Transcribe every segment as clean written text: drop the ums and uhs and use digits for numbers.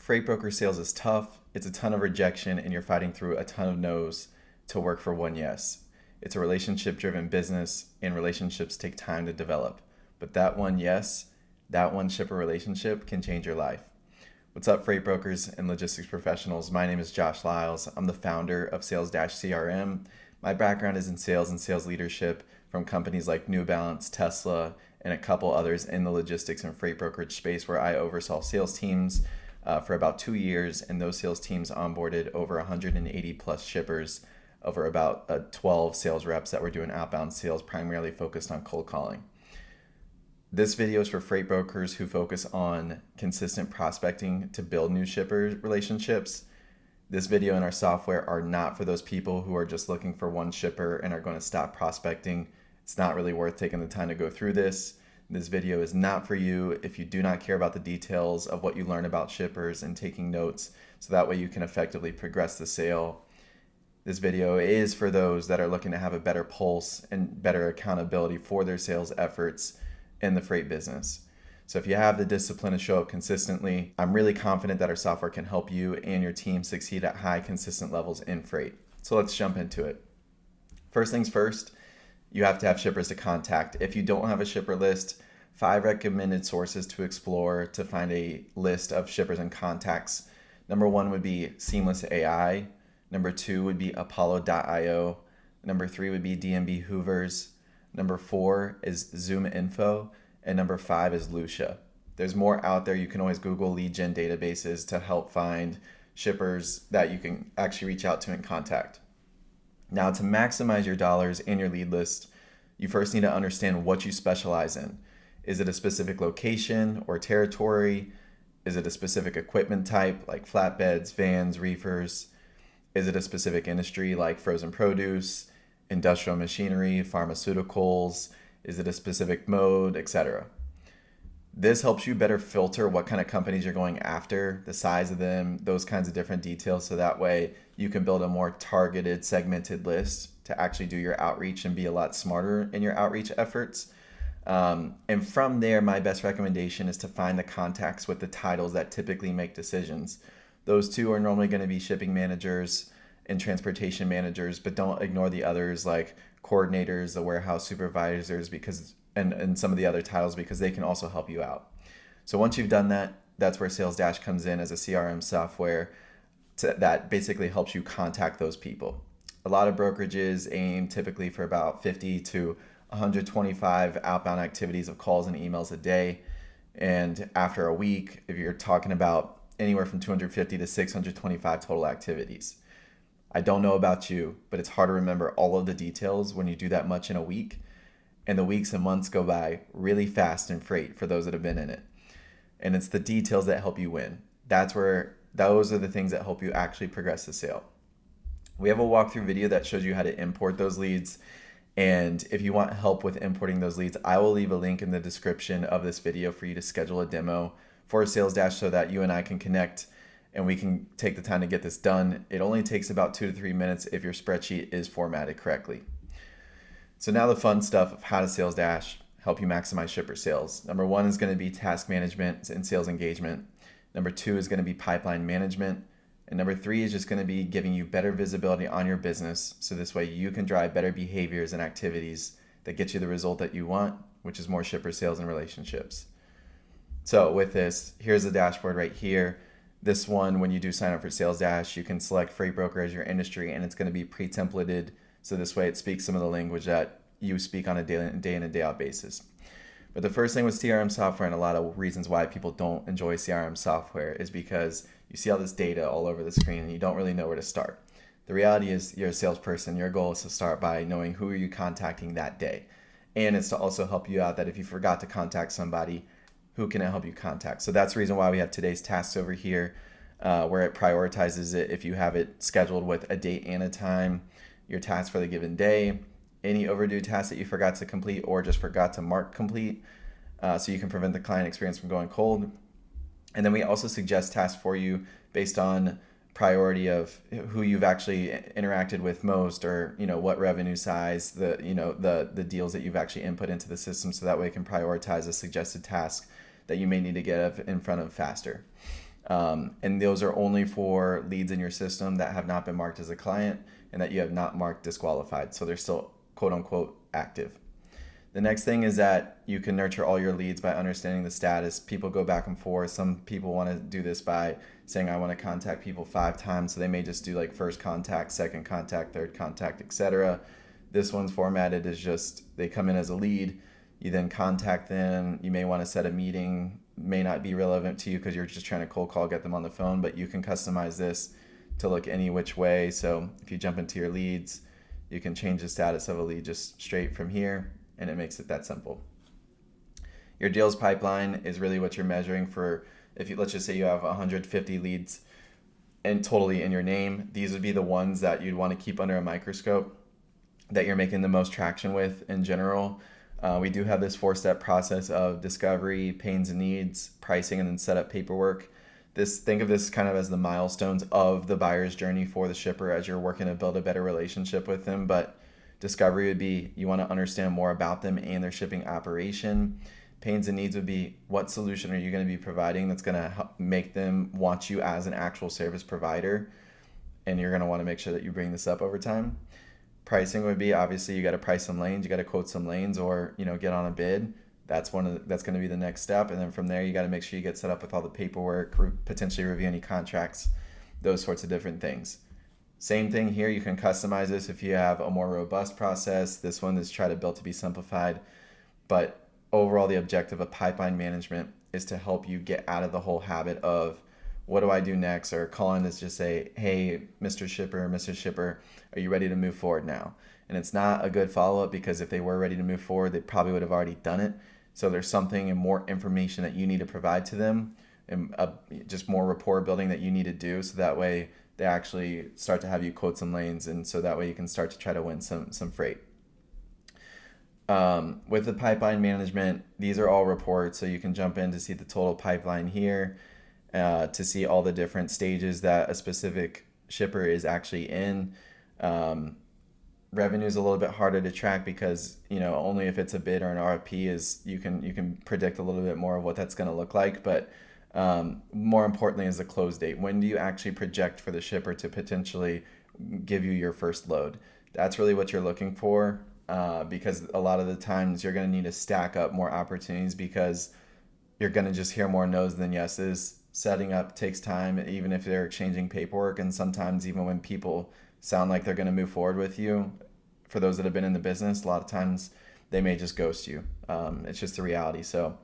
Freight broker sales is tough, it's a ton of rejection, and you're fighting through a ton of no's to work for one yes. It's a relationship driven business, and relationships take time to develop. But that one yes, that one shipper relationship can change your life. What's up, freight brokers and logistics professionals? My name is Josh Lyles. I'm the founder of Salesdash CRM. My background is in sales and sales leadership from companies like New Balance, Tesla, and a couple others in the logistics and freight brokerage space, where I oversaw sales teams for about 2 years, and those sales teams onboarded over 180 plus shippers over about 12 sales reps that were doing outbound sales, primarily focused on cold calling. This video is for freight brokers who focus on consistent prospecting to build new shipper relationships. This video and our software are not for those people who are just looking for one shipper and are going to stop prospecting. It's not really worth taking the time to go through this. This video is not for you if you do not care about the details of what you learn about shippers and taking notes, so that way you can effectively progress the sale. This video is for those that are looking to have a better pulse and better accountability for their sales efforts in the freight business. So if you have the discipline to show up consistently, I'm really confident that our software can help you and your team succeed at high, consistent levels in freight. So let's jump into it. First things first, you have to have shippers to contact. If you don't have a shipper list, 5 recommended sources to explore to find a list of shippers and contacts. Number 1 would be Seamless AI. Number 2 would be Apollo.io. Number 3 would be DMB Hoovers. Number 4 is Zoom Info. And number 5 is Lucia. There's more out there. You can always Google lead gen databases to help find shippers that you can actually reach out to and contact. Now, to maximize your dollars in your lead list, you first need to understand what you specialize in. Is it a specific location or territory? Is it a specific equipment type like flatbeds, vans, reefers? Is it a specific industry like frozen produce, industrial machinery, pharmaceuticals? Is it a specific mode, etc.? This helps you better filter what kind of companies you're going after, the size of them, those kinds of different details, so that way you can build a more targeted, segmented list to actually do your outreach and be a lot smarter in your outreach efforts. And from there, my best recommendation is to find the contacts with the titles that typically make decisions. Those two are normally going to be shipping managers and transportation managers, but don't ignore the others like coordinators, the warehouse supervisors, and some of the other titles, because they can also help you out. So once you've done that, that's where Salesdash comes in as a CRM software that basically helps you contact those people. A lot of brokerages aim typically for about 50 to 125 outbound activities of calls and emails a day. And after a week, if you're talking about anywhere from 250 to 625 total activities. I don't know about you, but it's hard to remember all of the details when you do that much in a week. And the weeks and months go by really fast in freight for those that have been in it. And it's the details that help you win. Those are the things that help you actually progress the sale. We have a walkthrough video that shows you how to import those leads. And if you want help with importing those leads, I will leave a link in the description of this video for you to schedule a demo for Salesdash so that you and I can connect and we can take the time to get this done. It only takes about 2 to 3 minutes if your spreadsheet is formatted correctly. So now the fun stuff of how to Salesdash help you maximize shipper sales. Number 1 is going to be task management and sales engagement. Number 2 is going to be pipeline management. And number 3 is just going to be giving you better visibility on your business, so this way you can drive better behaviors and activities that get you the result that you want, which is more shipper sales and relationships. So with this, here's the dashboard right here. This one, when you do sign up for Salesdash, you can select freight broker as your industry, and it's going to be pre-templated. So this way it speaks some of the language that you speak on a day in and day out basis. But the first thing with CRM software, and a lot of reasons why people don't enjoy CRM software, is because you see all this data all over the screen and you don't really know where to start. The reality is you're a salesperson. Your goal is to start by knowing who are you contacting that day. And it's to also help you out that if you forgot to contact somebody, who can it help you contact? So that's the reason why we have today's tasks over here, where it prioritizes it if you have it scheduled with a date and a time, your tasks for the given day, any overdue tasks that you forgot to complete or just forgot to mark complete, so you can prevent the client experience from going cold. And then we also suggest tasks for you based on priority of who you've actually interacted with most, or what revenue size, the deals that you've actually input into the system, so that way it can prioritize a suggested task that you may need to get in front of faster. And those are only for leads in your system that have not been marked as a client and that you have not marked disqualified. So they're still quote unquote active. The next thing is that you can nurture all your leads by understanding the status. People go back and forth. Some people want to do this by saying, I want to contact people 5 times. So they may just do like first contact, second contact, third contact, etc. This one's formatted as just they come in as a lead. You then contact them. You may want to set a meeting. May not be relevant to you because you're just trying to cold call, get them on the phone, but you can customize this to look any which way. So if you jump into your leads, you can change the status of a lead just straight from here, and it makes it that simple. Your deals pipeline is really what you're measuring for. If you, let's just say you have 150 leads and totally in your name, these would be the ones that you'd want to keep under a microscope that you're making the most traction with in general. We do have this 4-step process of discovery, pains and needs, pricing, and then setup paperwork. Think of this kind of as the milestones of the buyer's journey for the shipper as you're working to build a better relationship with them. But discovery would be you want to understand more about them and their shipping operation. Pains and needs would be what solution are you going to be providing that's going to help make them want you as an actual service provider, and you're going to want to make sure that you bring this up over time. Pricing would be obviously you got to price some lanes, you got to quote some lanes, or get on a bid. That's going to be the next step, and then from there you got to make sure you get set up with all the paperwork, potentially review any contracts, those sorts of different things. Same thing here, you can customize this if you have a more robust process. This one is try to build to be simplified, but overall the objective of pipeline management is to help you get out of the whole habit of what do I do next, or calling to just say, hey, Mr. Shipper, Mrs. Shipper, are you ready to move forward now? And it's not a good follow-up because if they were ready to move forward, they probably would have already done it. So there's something and more information that you need to provide to them, and just more rapport building that you need to do, so that way they actually start to have you quote some lanes, and so that way you can start to try to win some freight. With the pipeline management, these are all reports, so you can jump in to see the total pipeline here, to see all the different stages that a specific shipper is actually in. Revenue is a little bit harder to track because only if it's a bid or an RFP is you can predict a little bit more of what that's going to look like. But more importantly is the close date. When do you actually project for the shipper to potentially give you your first load? That's really what you're looking for, because a lot of the times you're going to need to stack up more opportunities because you're going to just hear more no's than yeses. Setting up takes time, even if they're exchanging paperwork, and sometimes even when people sound like they're going to move forward with you, for those that have been in the business, a lot of times they may just ghost you. It's just the reality. So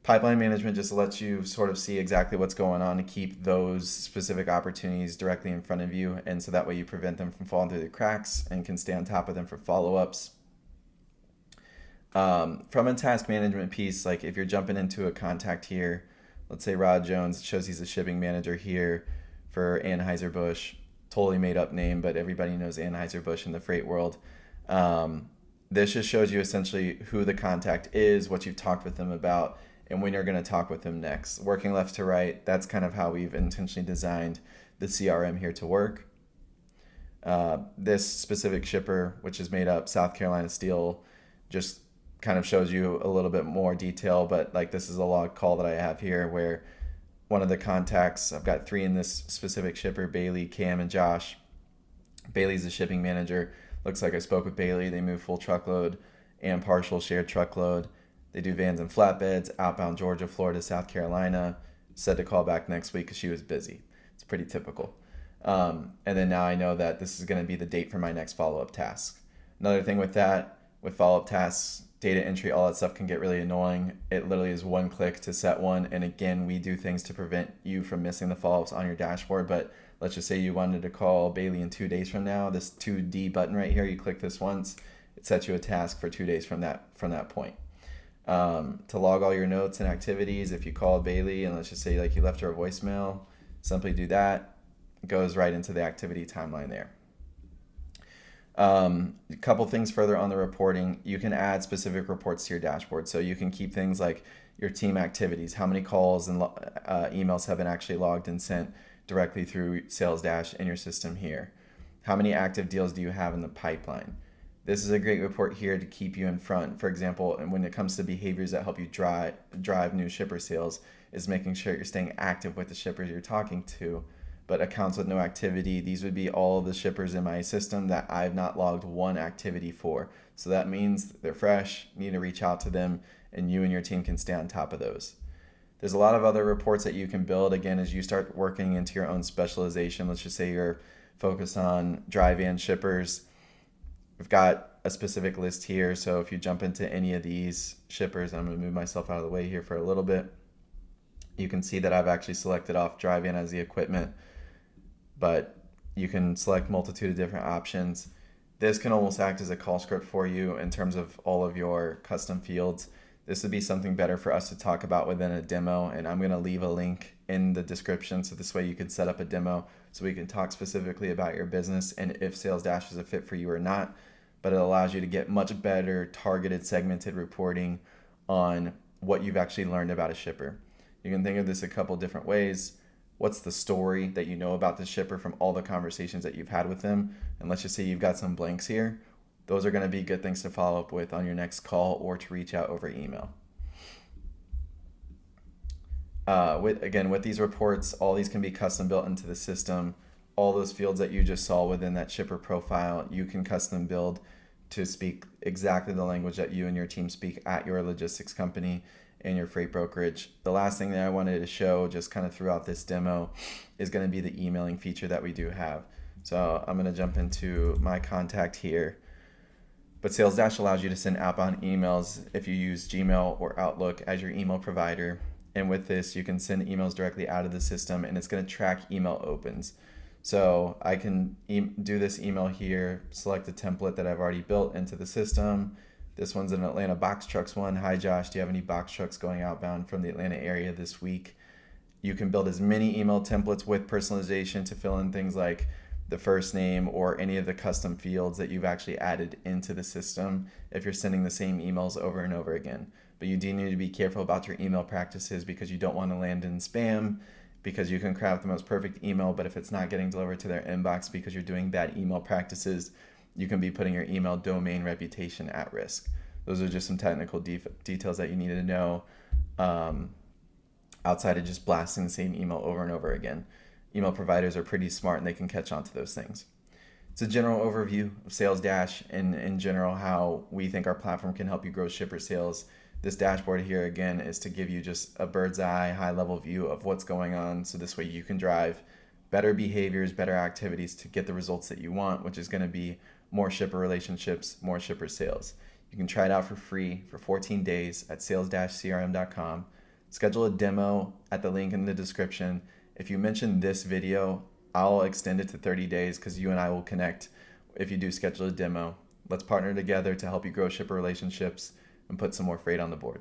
pipeline management just lets you sort of see exactly what's going on to keep those specific opportunities directly in front of you, and so that way you prevent them from falling through the cracks and can stay on top of them for follow-ups. From a task management piece, like if you're jumping into a contact here, let's say Rod Jones, it shows he's a shipping manager here for Anheuser-Busch. Totally made up name, but everybody knows Anheuser-Busch in the freight world. This just shows you essentially who the contact is, what you've talked with them about, and when you're going to talk with them next. Working left to right, that's kind of how we've intentionally designed the CRM here to work. This specific shipper, which is made up South Carolina Steel, just kind of shows you a little bit more detail, but like this is a log call that I have here where one of the contacts, I've got 3 in this specific shipper, Bailey, Cam, and Josh. Bailey's the shipping manager. Looks like I spoke with Bailey. They move full truckload and partial shared truckload. They do vans and flatbeds, outbound Georgia, Florida, South Carolina. Said to call back next week because she was busy. It's pretty typical. And then now I know that this is going to be the date for my next follow-up task. Another thing with that, with follow-up tasks, data entry, all that stuff can get really annoying. It literally is one click to set one. And again, we do things to prevent you from missing the follow-ups on your dashboard. But let's just say you wanted to call Bailey in 2 days from now. This 2D button right here, you click this once, it sets you a task for 2 days from that point. To log all your notes and activities, if you called Bailey and let's just say like you left her a voicemail, simply do that. It goes right into the activity timeline there. A couple things further on the reporting, you can add specific reports to your dashboard. So you can keep things like your team activities, how many calls and emails have been actually logged and sent directly through Salesdash in your system here. How many active deals do you have in the pipeline? This is a great report here to keep you in front. For example, and when it comes to behaviors that help you drive new shipper sales, is making sure you're staying active with the shippers you're talking to. But accounts with no activity, these would be all of the shippers in my system that I've not logged one activity for. So that means they're fresh, you need to reach out to them, and you and your team can stay on top of those. There's a lot of other reports that you can build, again, as you start working into your own specialization. Let's just say you're focused on dry van shippers. We've got a specific list here, so if you jump into any of these shippers, I'm going to move myself out of the way here for a little bit. You can see that I've actually selected off dry van as the equipment, but you can select multitude of different options. This can almost act as a call script for you in terms of all of your custom fields. This would be something better for us to talk about within a demo, and I'm going to leave a link in the description so this way you can set up a demo so we can talk specifically about your business and if Salesdash is a fit for you or not. But it allows you to get much better targeted, segmented reporting on what you've actually learned about a shipper. You can think of this a couple different ways. What's the story that you know about the shipper from all the conversations that you've had with them? And let's just say you've got some blanks here. Those are going to be good things to follow up with on your next call or to reach out over email. With these reports, all these can be custom built into the system. All those fields that you just saw within that shipper profile, you can custom build to speak exactly the language that you and your team speak at your logistics company and your freight brokerage. The last thing that I wanted to show just kind of throughout this demo is going to be the emailing feature that we do have. So I'm going to jump into my contact here. But Salesdash allows you to send outbound emails if you use Gmail or Outlook as your email provider. And with this, you can send emails directly out of the system, and it's going to track email opens. So I can do this email here, select a template that I've already built into the system. This one's an Atlanta box trucks one. Hi Josh, do you have any box trucks going outbound from the Atlanta area this week? You can build as many email templates with personalization to fill in things like the first name or any of the custom fields that you've actually added into the system if you're sending the same emails over and over again. But you do need to be careful about your email practices because you don't want to land in spam, because you can craft the most perfect email, but if it's not getting delivered to their inbox because you're doing bad email practices, you can be putting your email domain reputation at risk. Those are just some technical details that you need to know outside of just blasting the same email over and over again. Email providers are pretty smart and they can catch on to those things. It's a general overview of Salesdash and in general how we think our platform can help you grow shipper sales. This dashboard here again is to give you just a bird's eye, high level view of what's going on, so this way you can drive better behaviors, better activities to get the results that you want, which is going to be more shipper relationships, more shipper sales. You can try it out for free for 14 days at sales-crm.com. Schedule a demo at the link in the description. If you mention this video, I'll extend it to 30 days because you and I will connect if you do schedule a demo. Let's partner together to help you grow shipper relationships and put some more freight on the board.